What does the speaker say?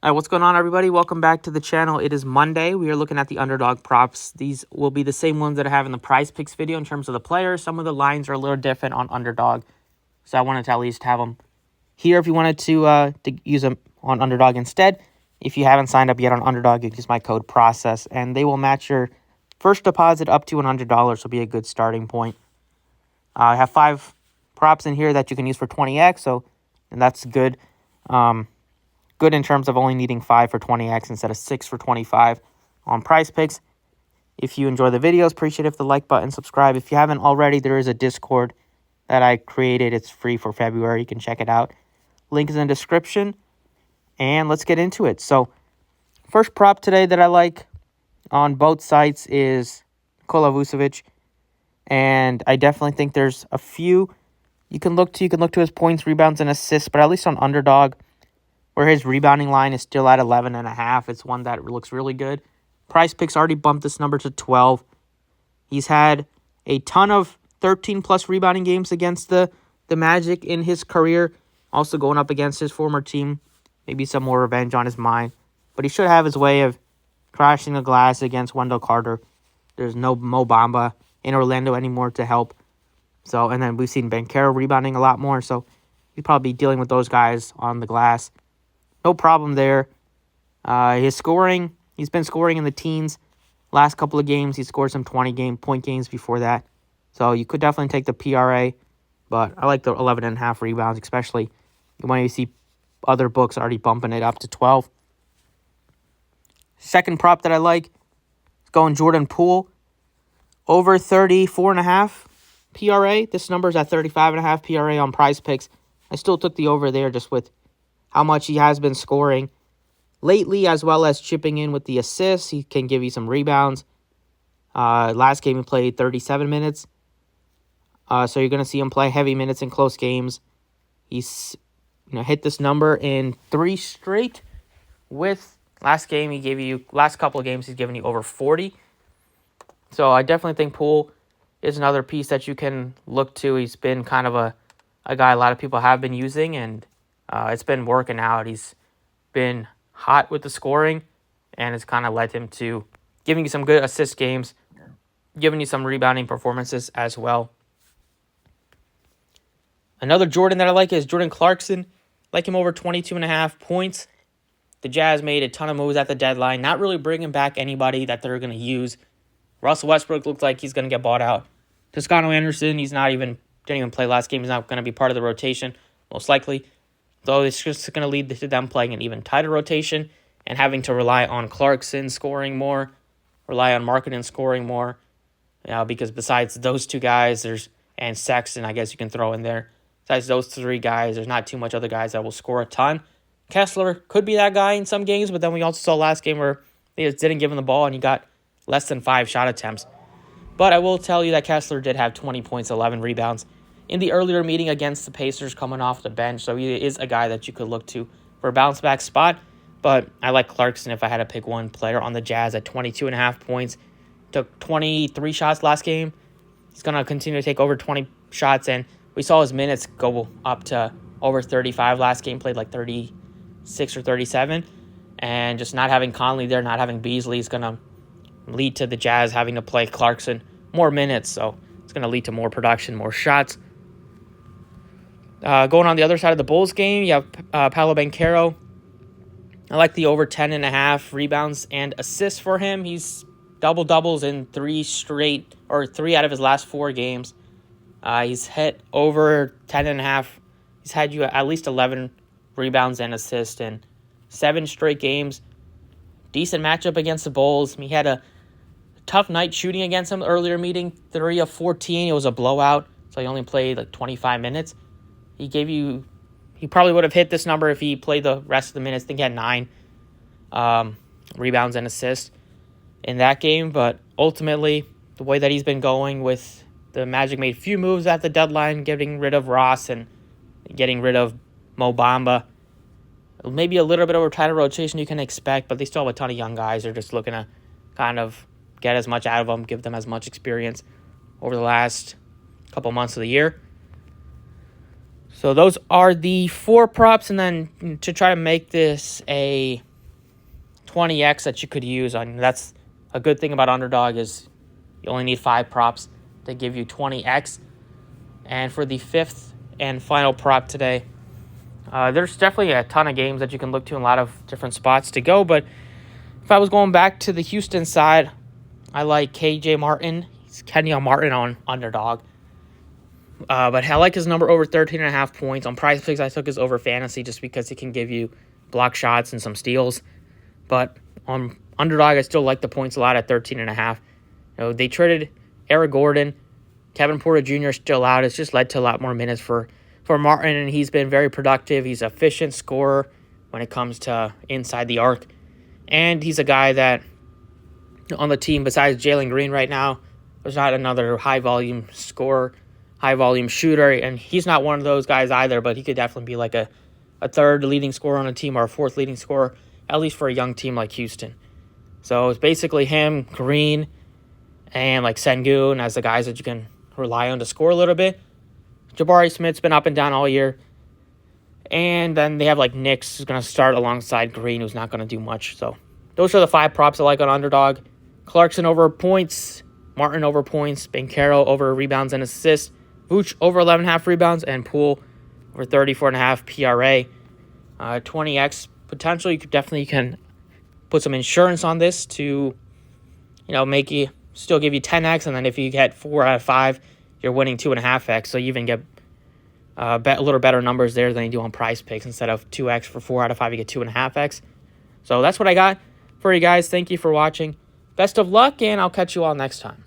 All right, what's going on, everybody? Welcome back to the channel. It is Monday. We are looking at the Underdog props. These will be the same ones that I have in the Prize Picks video in terms of the players. Some of the lines are a little different on Underdog, so I wanted to at least have them here if you wanted to use them on Underdog instead. If you haven't signed up yet on Underdog, you can use my code PROCESS, and they will match your first deposit up to $100, so be a good starting point. I have 5 props in here that you can use for 20x, and that's good. Good in terms of only needing 5 for 20x instead of 6 for 25 on Prize Picks. If you enjoy the videos, appreciate it if the like button, subscribe. If you haven't already, there is a Discord that I created. It's free for February. You can check it out. Link is in the description. And let's get into it. So, first prop today that I like on both sites is Nikola Vucevic. And I definitely think there's a few you can look to. You can look to his points, rebounds, and assists. But at least on Underdog, where his rebounding line is still at 11.5. It's one that looks really good. Prize Picks already bumped this number to 12. He's had a ton of 13-plus rebounding games against the Magic in his career. Also going up against his former team. Maybe some more revenge on his mind. But he should have his way of crashing the glass against Wendell Carter. There's no Mo Bamba in Orlando anymore to help. And then we've seen Banchero rebounding a lot more. So he'd probably be dealing with those guys on the glass. No problem there. His scoring, he's been scoring in the teens. Last couple of games, he scored some 20-point games before that. So you could definitely take the PRA, but I like the 11.5 rebounds, especially when you see other books already bumping it up to 12. Second prop that I like is going Jordan Poole. Over 34.5 PRA. This number is at 35.5 PRA on Prize Picks. I still took the over there just with how much he has been scoring lately, as well as chipping in with the assists. He can give you some rebounds. Last game he played 37 minutes. So you're going to see him play heavy minutes in close games. He's hit this number in 3 straight. With last couple of games he's given you over 40. So I definitely think Poole is another piece that you can look to. He's been kind of a guy a lot of people have been using, and it's been working out. He's been hot with the scoring, and it's kind of led him to giving you some good assist games, giving you some rebounding performances as well. Another Jordan that I like is Jordan Clarkson. Like him over 22.5 points. The Jazz made a ton of moves at the deadline, not really bringing back anybody that they're going to use. Russell Westbrook looks like he's going to get bought out. Toscano Anderson, didn't even play last game. He's not going to be part of the rotation, most likely. Though it's just going to lead to them playing an even tighter rotation and having to rely on Clarkson scoring more, rely on Markkanen scoring more. Because besides those 2 guys, and Sexton, I guess you can throw in there. Besides those 3 guys, there's not too much other guys that will score a ton. Kessler could be that guy in some games, but then we also saw last game where they just didn't give him the ball and he got less than 5 shot attempts. But I will tell you that Kessler did have 20 points, 11 rebounds in the earlier meeting against the Pacers coming off the bench. So he is a guy that you could look to for a bounce-back spot. But I like Clarkson if I had to pick one player on the Jazz at 22.5 points. Took 23 shots last game. He's going to continue to take over 20 shots. And we saw his minutes go up to over 35 last game. Played like 36 or 37. And just not having Conley there, not having Beasley is going to lead to the Jazz having to play Clarkson more minutes. So it's going to lead to more production, more shots. Going on the other side of the Bulls game, you have Paolo Banchero. I like the over 10.5 rebounds and assists for him. He's double-doubles in 3 out of his last 4 games. He's hit over 10.5. He's had you at least 11 rebounds and assists in 7 straight games. Decent matchup against the Bulls. He had a tough night shooting against them earlier meeting. 3 of 14. It was a blowout, so he only played like 25 minutes. He probably would have hit this number if he played the rest of the minutes. I think he had 9 rebounds and assists in that game. But ultimately, the way that he's been going with the Magic made a few moves at the deadline, getting rid of Ross and getting rid of Mo Bamba. Maybe a little bit of a tighter rotation you can expect, but they still have a ton of young guys. They're just looking to kind of get as much out of them, give them as much experience over the last couple months of the year. So those are the 4 props, and then to try to make this a 20x that you could use. That's a good thing about Underdog is you only need 5 props to give you 20x. And for the 5th and final prop today, there's definitely a ton of games that you can look to and a lot of different spots to go. But if I was going back to the Houston side, I like KJ Martin. He's Kenyon Martin on Underdog. But I like his number over 13.5 points. On Prize Picks, I took his over fantasy just because he can give you block shots and some steals. But on Underdog, I still like the points a lot at 13.5. They traded Eric Gordon. Kevin Porter Jr. is still out. It's just led to a lot more minutes for Martin, and he's been very productive. He's an efficient scorer when it comes to inside the arc. And he's a guy that on the team, besides Jalen Green right now, there's not another high-volume scorer, high-volume shooter, and he's not one of those guys either, but he could definitely be like a third leading scorer on a team or a fourth leading scorer, at least for a young team like Houston. So it's basically him, Green, and like Sengun as the guys that you can rely on to score a little bit. Jabari Smith's been up and down all year. And then they have like Knicks, who's going to start alongside Green, who's not going to do much. So those are the 5 props I like on Underdog. Clarkson over points, Martin over points, Banchero over rebounds and assists, Vooch over 11.5 rebounds, and Poole over 34.5 PRA. 20x potential. You can put some insurance on this to, make you still give you 10x, and then if you get 4 out of 5, you're winning 2.5x. So you even get a little better numbers there than you do on Prize Picks. Instead of 2x for 4 out of 5, you get 2.5x. So that's what I got for you guys. Thank you for watching. Best of luck, and I'll catch you all next time.